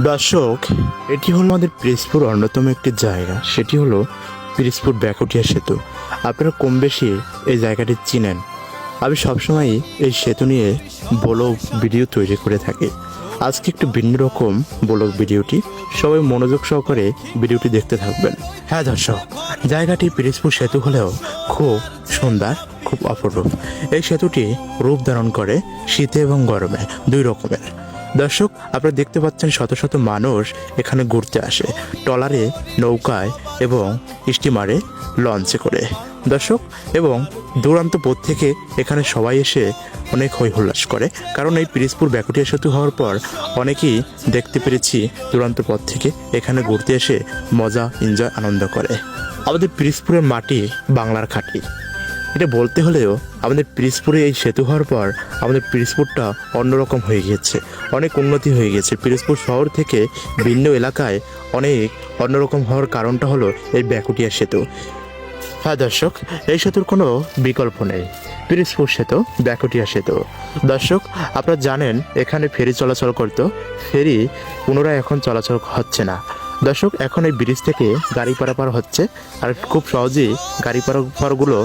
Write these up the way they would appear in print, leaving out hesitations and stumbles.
দর্শক, এটি হলো আমাদের পিরোজপুর অন্যতম একটি জায়গা, সেটি হলো পিরোজপুর ব্যাকুটিয়া সেতু। আপনারা কম বেশি এই জায়গাটি চিনেন। আমি সবসময়ই এই সেতু নিয়ে ব্লগ ভিডিও তৈরি করে থাকি। আজকে একটু ভিন্ন রকম ব্লগ ভিডিওটি, সবাই মনোযোগ সহকারে ভিডিওটি দেখতে থাকবেন। হ্যাঁ দর্শক, জায়গাটি পিরোজপুর সেতু হলেও খুব সুন্দর, খুব অপরূপ। এই সেতুটি রূপ ধারণ করে শীতে এবং গরমে দুই রকমের। দর্শক, আপনারা দেখতে পাচ্ছেন শত শত মানুষ এখানে ঘুরতে আসে, ট্রলারে, নৌকায় এবং স্টিমারে, লঞ্চে করে। দর্শক, এবং দূরান্ত পথ থেকে এখানে সবাই এসে অনেক হই হুল্লাস করে, কারণ এই পিরোজপুর ব্যাকুটিয়া সেতু হওয়ার পর অনেকেই দেখতে পেরেছি দূরান্ত পথ থেকে এখানে ঘুরতে এসে মজা, এনজয়, আনন্দ করে। আমাদের পিরোজপুরের মাটি বাংলার খাঁটি, এটা বলতে হলেও আমাদের পিরোজপুরে এই সেতু হওয়ার পর আমাদের পিরোজপুরটা অন্যরকম হয়ে গিয়েছে, অনেক উন্নতি হয়ে গেছে। পিরোজপুর শহর থেকে ভিন্ন এলাকায় অনেক অন্যরকম হওয়ার কারণটা হলো এই ব্যাকুটিয়া সেতু। হ্যাঁ দর্শক, এই সেতুর কোনো বিকল্প নেই। পিরোজপুর সেতু, ব্যাকুটিয়া সেতু। দর্শক, আপনারা জানেন এখানে ফেরি চলাচল করতো, ফেরি পুনরায় এখন চলাচল হচ্ছে না। দর্শক, এখন এই ব্রিজ থেকে গাড়ি পারাপার হচ্ছে, আর খুব সহজেই গাড়ি পারাপারগুলো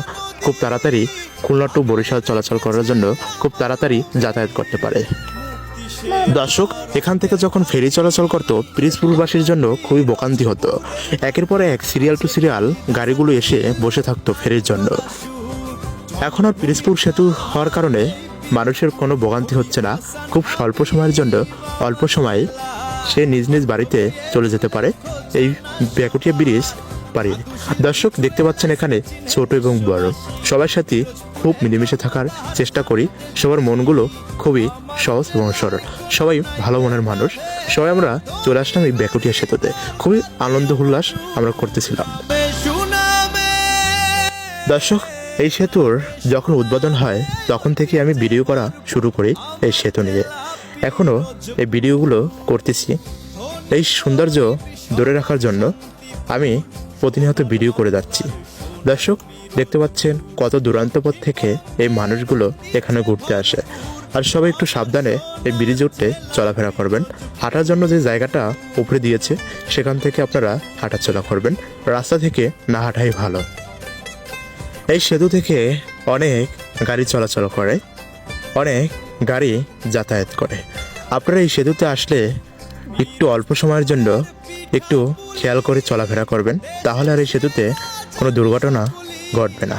খুব তাড়াতাড়ি খুলনা টু বরিশাল চলাচল করার জন্য খুব তাড়াতাড়ি যাতায়াত করতে পারে। দর্শক, এখান থেকে যখন ফেরি চলাচল করতো পিরোজপুরবাসীর জন্য খুবই ভোগান্তি হতো। একের পর এক সিরিয়াল টু সিরিয়াল গাড়িগুলো এসে বসে থাকতো ফেরির জন্য। এখন আর পিরোজপুর সেতু হওয়ার কারণে মানুষের কোনো ভোগান্তি হচ্ছে না। খুব স্বল্প সময়ের জন্য অল্প সময়ে সে নিজ নিজ বাড়িতে চলে যেতে পারে এই ব্যাকুটিয়া ব্রিজ পারে। দর্শক, দেখতে পাচ্ছেন এখানে ছোট এবং বড় সবার সাথে খুব মিলেমিশে থাকার চেষ্টা করি। সবার মনগুলো খুবই সহজ এবং সরল, সবাই ভালো মনের মানুষ। সবাই আমরা চলে আসলাম এই ব্যাকুটিয়া সেতুতে, খুবই আনন্দ উল্লাস আমরা করতেছিলাম। দর্শক, এই সেতুর যখন উদ্বোধন হয় তখন থেকে আমি ভিডিও করা শুরু করি এই সেতু নিয়ে। এখনও এই ভিডিওগুলো করতেছি। এই সৌন্দর্য ধরে রাখার জন্য আমি প্রতিনিয়ত ভিডিও করে যাচ্ছি। দর্শক, দেখতে পাচ্ছেন কত দূরান্ত পথ থেকে এই মানুষগুলো এখানে ঘুরতে আসে। আর সবাই একটু সাবধানে এই ব্রিজে উঠতে চলাফেরা করবেন। হাঁটার জন্য যে জায়গাটা উপরে দিয়েছে সেখান থেকে আপনারা হাঁটাচলা করবেন, রাস্তা থেকে না হাঁটাই ভালো। এই সেতু থেকে অনেক গাড়ি চলাচল করে, অনেক গাড়ি যাতায়াত করে। আপনারা এই সেতুতে আসলে একটু অল্প সময়ের জন্য একটু খেয়াল করে চলাফেরা করবেন, তাহলে আর এই সেতুতে কোনো দুর্ঘটনা ঘটবে না।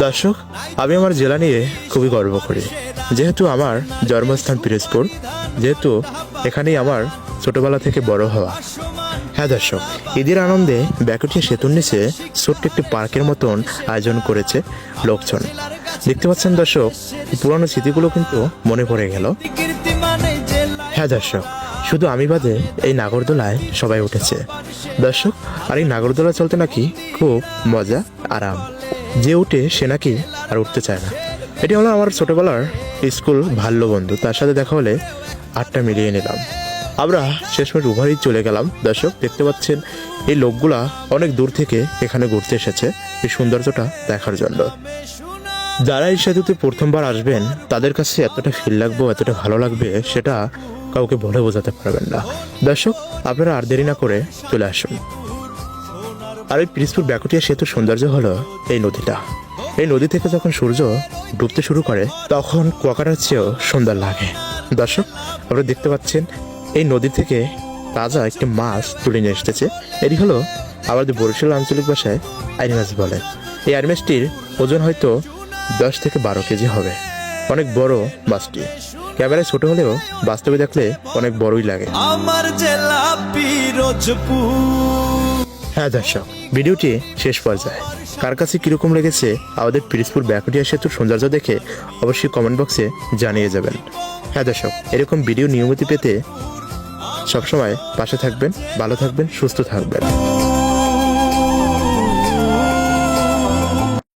দর্শক, আমি আমার জেলা নিয়ে খুবই গর্ব করি, যেহেতু আমার জন্মস্থান পিরোজপুর, যেহেতু এখানেই আমার ছোটবেলা থেকে বড় হওয়া। হ্যাঁ দর্শক, ঈদের আনন্দে ব্যাকুটিয়া সেতুর নিচে ছোট্ট একটি পার্কের মতন আয়োজন করেছে লোকজন। দেখতে পাচ্ছেন দর্শক, পুরানো স্মৃতিগুলো কিন্তু মনে পড়ে গেল। হ্যাঁ দর্শক, শুধু আমি বাদে এই নাগরদোলায় সবাই উঠেছে। দর্শক, আর এই নাগরদোলা চলতে নাকি খুব মজা, আরাম। যে উঠে সে নাকি আর উঠতে চায় না। এটি হলো আমার ছোটবেলার স্কুল ভাল্য বন্ধু, তার সাথে দেখা হলে আটটা মিলিয়ে নিলাম। আমরা শেষমেশ উভয়ই চলে গেলাম। দর্শক, দেখতে পাচ্ছেন এই লোকগুলা অনেক দূর থেকে এখানে ঘুরতে এসেছে এই সৌন্দর্যটা দেখার জন্য। যারা এই সেতুতে প্রথমবার আসবেন তাদের কাছে এতটা ফিল লাগবে, এতটা ভালো লাগবে, সেটা কাউকে বলে বোঝাতে পারবেন না। দর্শক, আপনারা আর দেরি না করে চলে আসুন। আর এই পিরোজপুর ব্যাকুটিয়া সেতুর সৌন্দর্য হলো এই নদীটা। এই নদী থেকে যখন সূর্য ডুবতে শুরু করে তখন কুয়াকাটার চেয়েও সুন্দর লাগে। দর্শক, আপনারা দেখতে পাচ্ছেন এই নদী থেকে তাজা একটি মাছ তুলে নিয়ে এসেছে। এটি হলো আমাদের বরিশাল আঞ্চলিক ভাষায় আইড় মাছ বলে। এই আইড় মাছটির ওজন হয়তো 10 থেকে 12 কেজি হবে। অনেক বড় মাছটি, ক্যামেরায় ছোট হলেও বাস্তবে দেখলে অনেক বড়ই লাগে। আমার জেলা পিরোজপুর। হ্যাঁ দর্শক, ভিডিওটি শেষ পর্যায়ে কার কাছে কিরকম লেগেছে আমাদের পিরোজপুর ব্যাকুটিয়া সেতুর সৌন্দর্য দেখে অবশ্যই কমেন্ট বক্সে জানিয়ে যাবেন। হ্যাঁ দর্শক, এরকম ভিডিও নিয়মিত পেতে সবসময় পাশে থাকবেন, ভালো থাকবেন, সুস্থ থাকবেন।